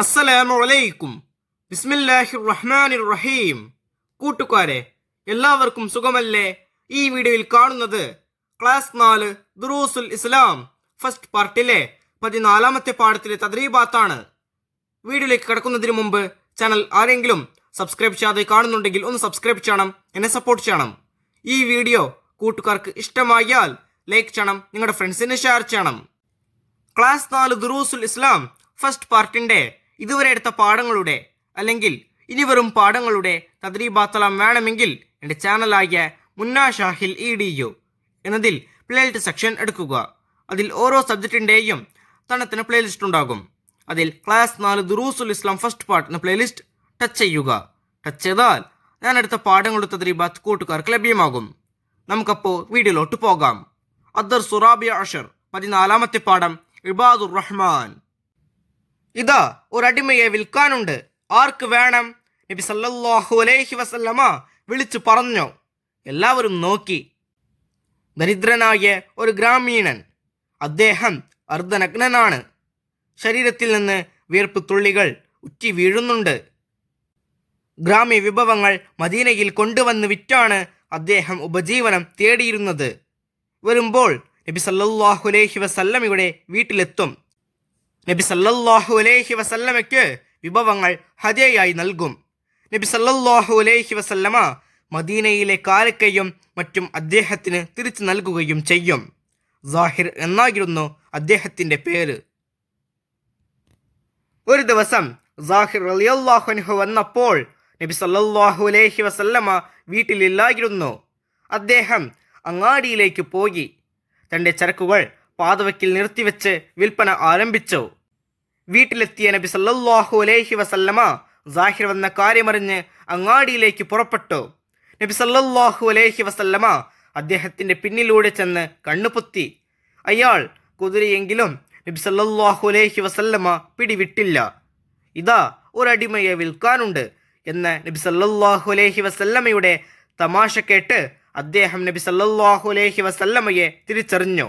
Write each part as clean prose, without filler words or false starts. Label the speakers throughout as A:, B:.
A: അസ്സലാമു അലൈക്കും. ബിസ്മില്ലാഹിർ റഹ്മാനിർ റഹീം. കൂട്ടുകാരെ, എല്ലാവർക്കും സുഖമല്ലേ? ഈ വീഡിയോയിൽ കാണുന്നത് ക്ലാസ് 4 ദുറൂസുൽ ഇസ്ലാം ഫസ്റ്റ് പാർട്ടിലെ 14ാമത്തെ പാഠത്തിലെ തദ്രീബാത്താണ്. വീഡിയോയിലേക്ക് കടക്കുന്നതിന് മുമ്പ് ചാനൽ ആരെങ്കിലും സബ്സ്ക്രൈബ് ചെയ്യാതെ കാണുന്നുണ്ടെങ്കിൽ ഒന്ന് സബ്സ്ക്രൈബ് ചെയ്യണം, എന്നെ സപ്പോർട്ട് ചെയ്യണം. ഈ വീഡിയോ കൂട്ടുകാർക്ക് ഇഷ്ടമായാൽ ലൈക്ക് ചെയ്യണം, നിങ്ങളുടെ ഫ്രണ്ട്സിന് ഷെയർ ചെയ്യണം. ക്ലാസ് 4 ദുറൂസുൽ ഇസ്ലാം ഫസ്റ്റ് പാർട്ടിന്റെ ഇതുവരെ എടുത്ത പാഠങ്ങളുടെ അല്ലെങ്കിൽ ഇനി വരും പാഠങ്ങളുടെ തദ്രീബാത്തെല്ലാം വേണമെങ്കിൽ എൻ്റെ ചാനലായ മുന്നാ ഷാഹിൽ EDU എന്നതിൽ പ്ലേലിസ്റ്റ് സെക്ഷൻ എടുക്കുക. അതിൽ ഓരോ സബ്ജക്റ്റിൻ്റെയും തണുത്തിന് പ്ലേലിസ്റ്റ് ഉണ്ടാകും. അതിൽ ക്ലാസ് 4 ദുറൂസുൽ ഇസ്ലാം ഫസ്റ്റ് പാർട്ട് എന്ന പ്ലേലിസ്റ്റ് ടച്ച് ചെയ്യുക. ടച്ച് ചെയ്താൽ ഞാൻ എടുത്ത പാഠങ്ങളുടെ തദ്രീബാത്ത് കൂട്ടുകാർക്ക് ലഭ്യമാകും. നമുക്കപ്പോൾ വീഡിയോയിലോട്ട് പോകാം. അദ്ദർസു റാബിഅ അശർ 14ാമത്തെ പാഠം ഇബാദുർ റഹ്മാൻ. ഇതാ ഒരടിമയെ വിൽക്കാനുണ്ട്, ആർക്ക് വേണം? നബി സല്ലല്ലാഹു അലൈഹി വസല്ലമ വിളിച്ചു പറഞ്ഞു. എല്ലാവരും നോക്കി. ദരിദ്രനായ ഒരു ഗ്രാമീണൻ, അദ്ദേഹം അർദ്ധനഗ്നനാണ്. ശരീരത്തിൽ നിന്ന് വിയർപ്പ് തുള്ളികൾ ഉറ്റി വീഴുന്നുണ്ട്. ഗ്രാമ്യ വിഭവങ്ങൾ മദീനയിൽ കൊണ്ടുവന്ന് വിറ്റാണ് അദ്ദേഹം ഉപജീവനം തേടിയിരുന്നത്. വരുമ്പോൾ നബി സല്ലല്ലാഹു അലൈഹി വസല്ലമയുടെ വീട്ടിലെത്തും. നബി സല്ലല്ലാഹു അലൈഹി വസല്ലമയ്ക്ക് വിഭവങ്ങൾ ഹദിയയായി നൽകും. നബി സല്ലല്ലാഹു അലൈഹി വസല്ലമ മദീനയിലെ കാരക്കയും മറ്റും അദ്ദേഹത്തിന് തിരിച്ചു നൽകുകയും ചെയ്യും. സാഹിർ എന്നായിരുന്നു അദ്ദേഹത്തിൻ്റെ പേര്. ഒരു ദിവസം സാഹിർ റളിയല്ലാഹു അൻഹു വന്നപ്പോൾ നബി സല്ലല്ലാഹു അലൈഹി വസല്ലമ വീട്ടിലില്ലായിരുന്നു. അദ്ദേഹം അങ്ങാടിയിലേക്ക് പോയി തൻ്റെ ചരക്കുകൾ പാതവയ്ക്കിൽ നിർത്തിവെച്ച് വിൽപ്പന ആരംഭിച്ചു. വീട്ടിലെത്തിയ നബി സല്ലല്ലാഹു അലൈഹി വസല്ലമ സാഹിർ വന്ന കാര്യമറിഞ്ഞ് അങ്ങാടിയിലേക്ക് പുറപ്പെട്ടു. നബി സല്ലല്ലാഹു അലൈഹി വസല്ലമ അദ്ദേഹത്തിൻ്റെ പിന്നിലൂടെ ചെന്ന് കണ്ണുപൊത്തി. അയാൾ കുതിരയെങ്കിലും നബി സല്ലല്ലാഹു അലൈഹി വസല്ലമ പിടിവിട്ടില്ല. ഇതാ ഒരടിമയെ വിൽക്കാനുണ്ട് എന്ന നബി സല്ലല്ലാഹു അലൈഹി വസല്ലമയുടെ തമാശ കേട്ട് അദ്ദേഹം നബി സല്ലല്ലാഹു അലൈഹി വസല്ലമയെ തിരിച്ചറിഞ്ഞു.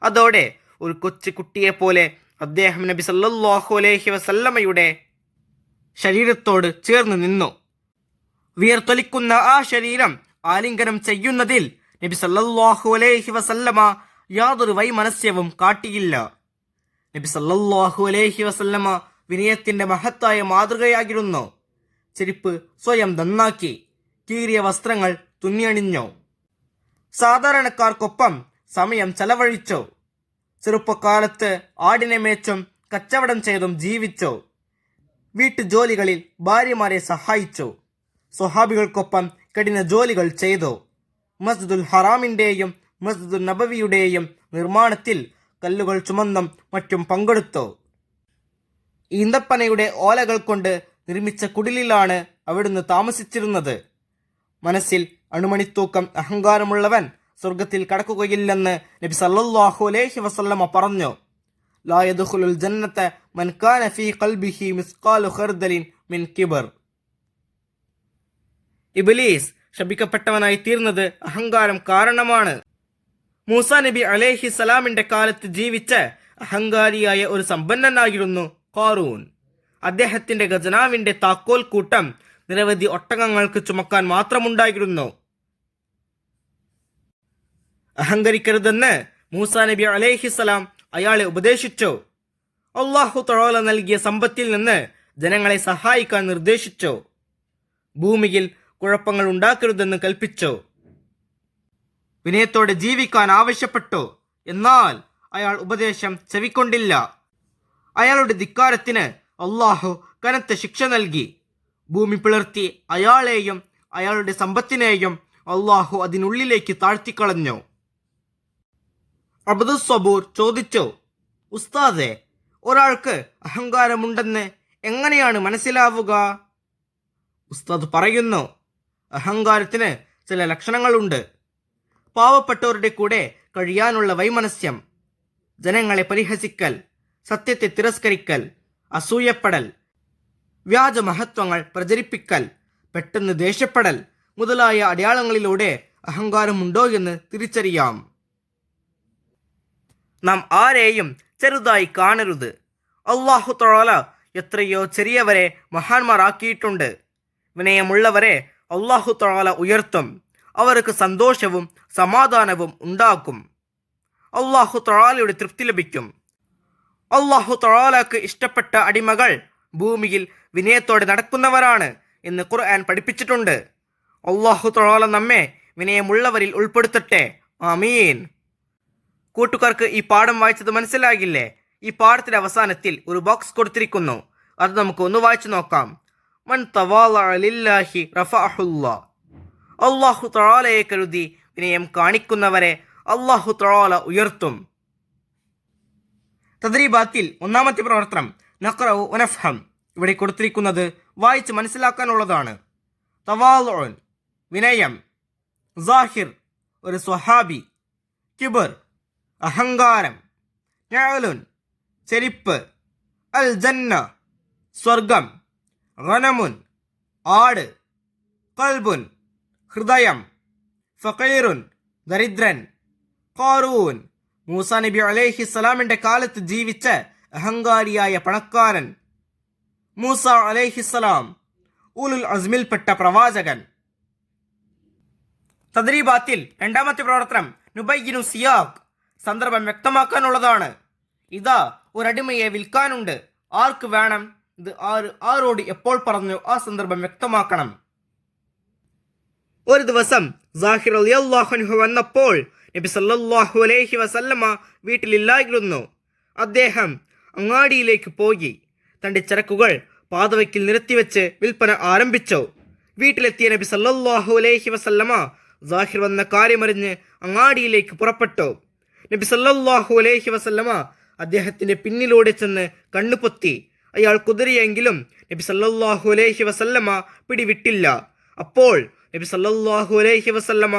A: അതോടെ ഒരു കൊച്ചു കുട്ടിയെപ്പോലെ അദ്ദേഹം നബി സല്ലല്ലാഹു അലൈഹി വസല്ലമയുടെ ശരീരത്തോട് ചേർന്ന് നിന്നു. വിയർത്തൊലിക്കുന്ന ആ ശരീരം ആലിംഗനം ചെയ്യുന്നതിൽ നബി സല്ലല്ലാഹു അലൈഹി വസല്ലമ യാതൊരു വൈമനസ്യവും കാട്ടിയില്ല. നബി സല്ലല്ലാഹു അലൈഹി വസല്ലമ വിനയത്തിന്റെ മഹത്തായ മാതൃകയായിരുന്നു. ചെരുപ്പ് സ്വയം നന്നാക്കി, കീറിയ വസ്ത്രങ്ങൾ തുന്നിയണിഞ്ഞു. സാധാരണക്കാർക്കൊപ്പം സമയം ചെലവഴിച്ചു. ചെറുപ്പക്കാലത്ത് ആടിനെ മേച്ചും കച്ചവടം ചെയ്തും ജീവിച്ചു. വീട്ടുജോലികളിൽ ഭാര്യമാരെ സഹായിച്ചു. സ്വഹാബികൾക്കൊപ്പം കഠിന ജോലികൾ ചെയ്തു. മസ്ജിദുൽ ഹറാമിൻ്റെയും മസ്ജിദുൽ നബവിയുടെയും നിർമ്മാണത്തിൽ കല്ലുകൾ ചുമന്നും മറ്റും പങ്കെടുത്തു. ഈന്തപ്പനയുടെ ഓലകൾ കൊണ്ട് നിർമ്മിച്ച കുടിലിലാണ് അവിടുന്ന് താമസിച്ചിരുന്നത്. മനസ്സിൽ അണുമണിത്തൂക്കം അഹങ്കാരമുള്ളവൻ സ്വർഗത്തിൽ കടക്കുകയില്ലെന്ന് നബി സല്ലല്ലാഹു അലൈഹി വസല്ലമ പറഞ്ഞു. ലാ യദ്ഖുലുൽ ജന്നത മൻ കാന ഫീ ഖൽബിഹി മിസ്ഖാലു ഖർദലിൻ മിൻ കിബർ. ഇബ്ലീസ് ശപിക്കപ്പെട്ടവനായി തീർന്നത് അഹങ്കാരം കാരണമാണ്. മൂസാ നബി അലൈഹി സലാമിന്റെ കാലത്ത് ജീവിച്ച അഹങ്കാരിയായ ഒരു സമ്പന്നനായിരുന്നു ഖാറൂൻ. അദ്ദേഹത്തിന്റെ ഖജനാവിന്റെ താക്കോൽ കൂട്ടം നിരവധി ഒട്ടകങ്ങൾക്ക് ചുമക്കാൻ മാത്രമുണ്ടായിരുന്നു. അഹങ്കരിക്കരുതെന്ന് മൂസാ നബി അലൈഹിസ്സലാം അയാളെ ഉപദേശിച്ചു. അല്ലാഹു തആല നൽകിയ സമ്പത്തിൽ നിന്ന് ജനങ്ങളെ സഹായിക്കാൻ നിർദ്ദേശിച്ചു. ഭൂമിയിൽ കുഴപ്പങ്ങൾ ഉണ്ടാക്കരുതെന്ന് കൽപ്പിച്ചു. വിനയത്തോടെ ജീവിക്കാൻ ആവശ്യപ്പെട്ടു. എന്നാൽ അയാൾ ഉപദേശം ചെവിക്കൊണ്ടില്ല. അയാളുടെ ധിക്കാരത്തിന് അല്ലാഹു കനത്ത ശിക്ഷ നൽകി. ഭൂമി പിളർത്തി അയാളെയും അയാളുടെ സമ്പത്തിനെയും അല്ലാഹു അതിനുള്ളിലേക്ക് താഴ്ത്തിക്കളഞ്ഞു. അബ്ദുസ് സബൂർ ചോദിച്ചു, ഉസ്താദെ, ഒരാൾക്ക് അഹങ്കാരമുണ്ടെന്ന് എങ്ങനെയാണ് മനസ്സിലാവുക? ഉസ്താദ് പറയുന്നു, അഹങ്കാരത്തിന് ചില ലക്ഷണങ്ങളുണ്ട്. പാവപ്പെട്ടവരുടെ കൂടെ കഴിയാനുള്ള വൈമനസ്യം, ജനങ്ങളെ പരിഹസിക്കൽ, സത്യത്തെ തിരസ്കരിക്കൽ, അസൂയപ്പെടൽ, വ്യാജമഹത്വങ്ങൾ പ്രചരിപ്പിക്കൽ, പെട്ടെന്ന് ദേഷ്യപ്പെടൽ മുതലായ അടയാളങ്ങളിലൂടെ അഹങ്കാരമുണ്ടോ എന്ന് തിരിച്ചറിയാം. നാം ആരെയും ചെറുതായി കാണരുത്. അല്ലാഹു തആല എത്രയോ ചെറിയവരെ മഹാന്മാരാക്കിയിട്ടുണ്ട്. വിനയമുള്ളവരെ അല്ലാഹു തആല ഉയർത്തും. അവർക്ക് സന്തോഷവും സമാധാനവും ഉണ്ടാക്കും. അല്ലാഹു തആലയുടെ തൃപ്തി ലഭിക്കും. അല്ലാഹു തആലക്ക് ഇഷ്ടപ്പെട്ട അടിമകൾ ഭൂമിയിൽ വിനയത്തോടെ നടക്കുന്നവരാണ് എന്ന് ഖുർആൻ പഠിപ്പിച്ചിട്ടുണ്ട്. അല്ലാഹു തആല നമ്മെ വിനയമുള്ളവരിൽ ഉൾപ്പെടുത്തട്ടെ. ആമീൻ. കൂട്ടുകാർക്ക് ഈ പാഠം വായിച്ചത് മനസ്സിലാകില്ലേ? ഈ പാഠത്തിന്റെ അവസാനത്തിൽ ഒരു ബോക്സ് കൊടുത്തിരിക്കുന്നു. അത് നമുക്ക് ഒന്ന് വായിച്ചു നോക്കാം. മൻ തവാളഅ ലില്ലാഹി റഫഅഹുല്ലാഹ്. അല്ലാഹു തആലയെ കരുതി വിനയം കാണിക്കുന്നവരെ അല്ലാഹു തആല ഉയർത്തും. തദ്രീബാത്തിൽ ഒന്നാമത്തെ പ്രവർത്തനം നഖ്റഉ വനഫ്ഹം. ഇവിടെ കൊടുത്തിരിക്കുന്നത് വായിച്ച് മനസ്സിലാക്കാനുള്ളതാണ്. തവാളുൻ വിനയം, സാഹിർ ഒരു സ്വഹാബി, കിബർ അഹങ്കാരം, നഅലുൻ ചെരിപ്പ്, അൽ ജന്ന സ്വർഗം, ഗനമുൻ ആട്, ഖൽബുൻ ഹൃദയം, ഫഖീറുൻ ദരിദ്രൻ, ഖാറൂൻ മൂസാ നബി അലൈഹിസ്സലാമിന്റെ കാലത്ത് ജീവിച്ച അഹങ്കാരിയായ പണക്കാരൻ, മൂസ അലൈഹിസ്സലാം ഉലുൽ അസ്മിൽപ്പെട്ട പ്രവാചകൻ. തദ്രീബാത്തിൽ രണ്ടാമത്തെ പ്രവർത്തനം നുബയ്യിനു സിയാഖ്. സന്ദർഭം വ്യക്തമാക്കാനുള്ളതാണ്. ഇതാ ഒരടിമയെ വിൽക്കാനുണ്ട്. ആർക്ക് വേണം? ഇത് ആരോട് എപ്പോൾ പറഞ്ഞു? ആ സന്ദർഭം വ്യക്തമാക്കണം. ഒരു ദിവസം സാഹിർ റളിയല്ലാഹു അൻഹു വന്നപ്പോൾ നബി സല്ലല്ലാഹു അലൈഹി വസല്ലമ വീട്ടിലില്ലായിരുന്നു. അദ്ദേഹം അങ്ങാടിയിലേക്ക് പോയി തന്റെ ചരക്കുകൾ പാതവയ്ക്കിൽ നിരത്തിവെച്ച് വിൽപ്പന ആരംഭിച്ചു. വീട്ടിലെത്തിയ നബി സല്ലല്ലാഹു അലൈഹി വസല്ലമ സാഹിർ വന്ന കാര്യമറിഞ്ഞ് അങ്ങാടിയിലേക്ക് പുറപ്പെട്ടു. നബി സല്ലല്ലാഹു അലൈഹി വസല്ലമ അദ്ദേഹത്തിന്റെ പിന്നിലൂടെ ചെന്ന് കണ്ണുപൊത്തി. അയാൾ കുതിരയെങ്കിലും നബി സല്ലല്ലാഹു അലൈഹി വസല്ലമ പിടിവിട്ടില്ല. അപ്പോൾ നബി സല്ലല്ലാഹു അലൈഹി വസല്ലമ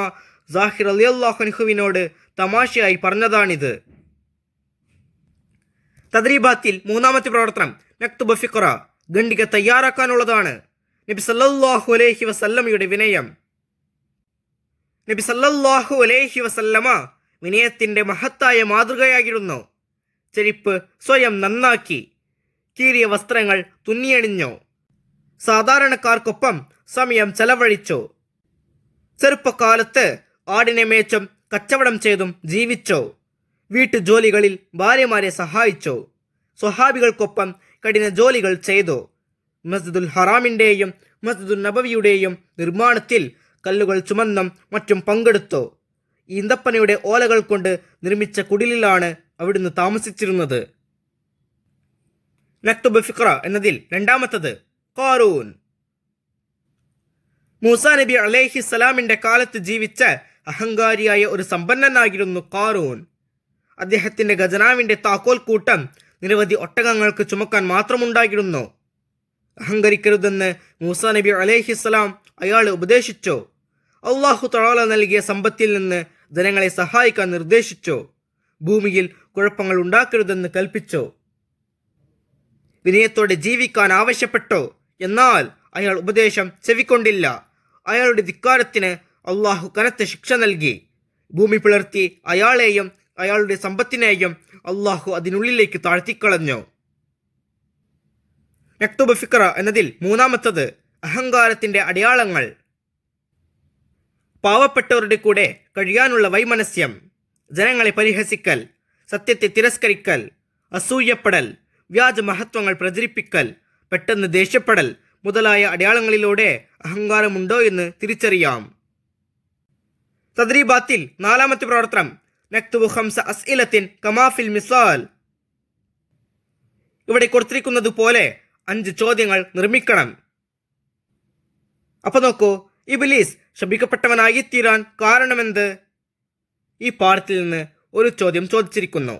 A: സാഹിർ റളിയല്ലാഹു അൻഹുവിനോട് തമാശയായി പറഞ്ഞതാണിത്. തദ്രീബാത്തിൽ മൂന്നാമത്തെ പ്രവർത്തനം നക്തുബ ഫിഖ്റ. ഖണ്ഡിക തയ്യാറാക്കാനുള്ളതാണ്. നബി സല്ലല്ലാഹു അലൈഹി വസല്ലമയുടെ വിനയം. നബി സല്ലല്ലാഹു അലൈഹി വസല്ലമ വിനയത്തിന്റെ മഹത്തായ മാതൃകയായിരുന്നു. ചെരിപ്പ് സ്വയം നന്നാക്കി, കീറിയ വസ്ത്രങ്ങൾ തുന്നിയണിഞ്ഞു, സാധാരണക്കാർക്കൊപ്പം സമയം ചെലവഴിച്ചു. ചെറുപ്പകാലത്ത് ആടിനെ മേച്ചും കച്ചവടം ചെയ്തും ജീവിച്ചു. വീട്ടുജോലികളിൽ ഭാര്യമാരെ സഹായിച്ചു. സ്വഹാബികൾക്കൊപ്പം കഠിന ജോലികൾ ചെയ്തു. മസ്ജിദുൽ ഹറാമിന്റെയും മസ്ജിദുൽ നബവിയുടെയും നിർമ്മാണത്തിൽ കല്ലുകൾ ചുമന്നും മറ്റും പങ്കെടുത്തു. ഈന്തപ്പനയുടെ ഓലകൾ കൊണ്ട് നിർമ്മിച്ച കുടിലിലാണ് അവിടുന്ന് താമസിച്ചിരുന്നത്. നക്തുബ് ഫിഖ്റ എന്നതിൽ രണ്ടാമത്തത് ഖാറൂൻ. മൂസാ നബി അലൈഹിസ്സലാമിന്റെ കാലത്ത് ജീവിച്ച അഹങ്കാരിയായ ഒരു സമ്പന്നനായിരുന്നു ഖാറൂൻ. അദ്ദേഹത്തിന്റെ ഖജനാവിന്റെ താക്കോൽ കൂട്ടം നിരവധി ഒട്ടകങ്ങൾക്ക് ചുമക്കാൻ മാത്രമുണ്ടായിരുന്നു. അഹങ്കരിക്കരുതെന്ന് മൂസാ നബി അലൈഹിസ്സലാം അയാളെ ഉപദേശിച്ചു. അല്ലാഹു തആല നൽകിയ സമ്പത്തിൽ നിന്ന് ജനങ്ങളെ സഹായിക്കാൻ നിർദ്ദേശിച്ചു. ഭൂമിയിൽ കുഴപ്പങ്ങൾ ഉണ്ടാക്കരുതെന്ന് കൽപ്പിച്ചു. വിനയത്തോടെ ജീവിക്കാൻ ആവശ്യപ്പെട്ടു. എന്നാൽ അയാൾ ഉപദേശം ചെവിക്കൊണ്ടില്ല. അയാളുടെ ധിക്കാരത്തിന് അള്ളാഹു കനത്ത ശിക്ഷ നൽകി. ഭൂമി പിളർത്തി അയാളെയും അയാളുടെ സമ്പത്തിനെയും അള്ളാഹു അതിനുള്ളിലേക്ക് താഴ്ത്തിക്കളഞ്ഞു. നക്തുബ് ഫിഖ്റ എന്നതിൽ മൂന്നാമത്തത് അഹങ്കാരത്തിന്റെ അടയാളങ്ങൾ. പാവപ്പെട്ടവരുടെ കൂടെ കഴിയാനുള്ള വൈമനസ്യം, ജനങ്ങളെ പരിഹസിക്കൽ, സത്യത്തെ തിരസ്കരിക്കൽ, അസൂയപ്പെടൽ, വ്യാജ മഹത്വങ്ങൾ പ്രചരിപ്പിക്കൽ, പെട്ടെന്ന് ദേഷ്യപ്പെടൽ മുതലായ അടയാളങ്ങളിലൂടെ അഹങ്കാരമുണ്ടോ എന്ന് തിരിച്ചറിയാം. തദ്രീബാത്തിൽ നാലാമത്തെ പ്രവർത്തനം നക്തുബു ഖംസ അസ്ഇലത്തിൻ കമാഫിൽ മിസാൽ. ഇവിടെ കൊടുത്തിരിക്കുന്നത് പോലെ 5 ചോദ്യങ്ങൾ നിർമ്മിക്കണം. അപ്പൊ നോക്കൂ, ഇബ്ലീസ് ശപിക്കപ്പെട്ടവനായി തീരാൻ കാരണമെന്ത്? ഈ പാഠത്തിൽ നിന്ന് ഒരു ചോദ്യം ചോദിച്ചിരിക്കുന്നു.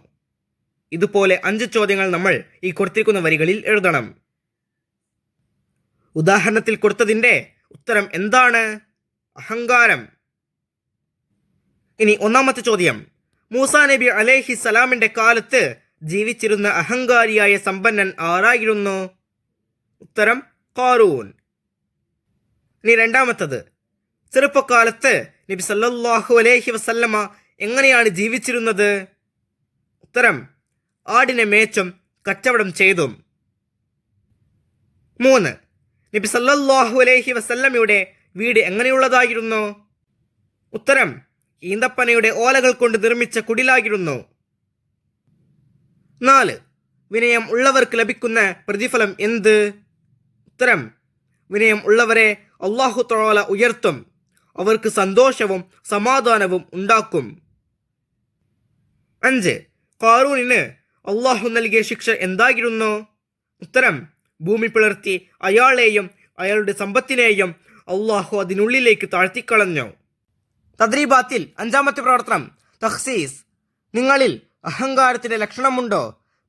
A: ഇതുപോലെ 5 ചോദ്യങ്ങൾ നമ്മൾ ഈ കൊടുത്തിരിക്കുന്ന വരികളിൽ എഴുതണം. ഉദാഹരണത്തിൽ കൊടുത്തതിന്റെ ഉത്തരം എന്താണ്? അഹങ്കാരം. ഇനി ഒന്നാമത്തെ ചോദ്യം, മൂസാ നബി അലൈഹിസ്സലാമിന്റെ കാലത്ത് ജീവിച്ചിരുന്ന അഹങ്കാരിയായ സമ്പന്നൻ ആരായിരുന്നു? ഉത്തരം ഖാറൂൻ. ഇനി രണ്ടാമത്തത്, ചെറുപ്പകാലത്ത് നബി സല്ലല്ലാഹു അലൈഹി വസല്ലമ എങ്ങനെയാണ് ജീവിച്ചിരുന്നത്? ഉത്തരം ആടിനെ മേച്ചും കച്ചവടം ചെയ്തും. 3. നബി സല്ലല്ലാഹു അലൈഹി വസല്ലമയുടെ വീട് എങ്ങനെയുള്ളതായിരുന്നു? ഉത്തരം: ഈന്തപ്പനയുടെ ഓലകൾ കൊണ്ട് നിർമ്മിച്ച കുടിലായിരുന്നു. 4. വിനയം ഉള്ളവർക്ക് ലഭിക്കുന്ന പ്രതിഫലം എന്ത്? ഉത്തരം: വിനയം ഉള്ളവരെ അല്ലാഹു തആല ഉയർത്തും, അവർക്ക് സന്തോഷവും സമാധാനവും ഉണ്ടാക്കും. 5. ഖാറൂനിന് അല്ലാഹു നൽകിയ ശിക്ഷ എന്തായിരുന്നു? ഉത്തരം: ഭൂമി പിളർത്തി അയാളെയും അയാളുടെ സമ്പത്തിനെയും അല്ലാഹു അതിനുള്ളിലേക്ക് താഴ്ത്തിക്കളഞ്ഞു. തദ്രീബാത്തിൽ 5-ാമത്തെ പ്രവർത്തനം തഖ്സീസ്. നിങ്ങളിൽ അഹങ്കാരത്തിന്റെ ലക്ഷണമുണ്ടോ?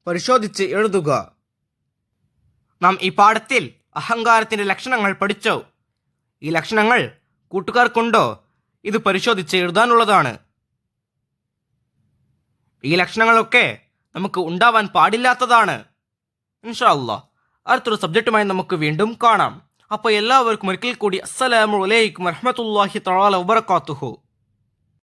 A: പരിശോധിച്ച് എഴുതുക. നാം ഈ പാഠത്തിൽ അഹങ്കാരത്തിന്റെ ലക്ഷണങ്ങൾ പഠിച്ചു. ഈ ലക്ഷണങ്ങൾ കൂട്ടുകാർക്കുണ്ടോ? ഇത് പരിശോധിച്ച് എഴുതാനുള്ളതാണ്. ഈ ലക്ഷണങ്ങളൊക്കെ നമുക്ക് ഉണ്ടാവാൻ പാടില്ലാത്തതാണ്. ഇൻഷാ അല്ലാഹ് അടുത്തൊരു സബ്ജക്റ്റുമായി നമുക്ക് വീണ്ടും കാണാം. അപ്പോൾ എല്ലാവർക്കും ഒരിക്കൽ കൂടി അസ്സലാമു അലൈക്കും വറഹ്മത്തുള്ളാഹി തആല വബറകാതുഹു.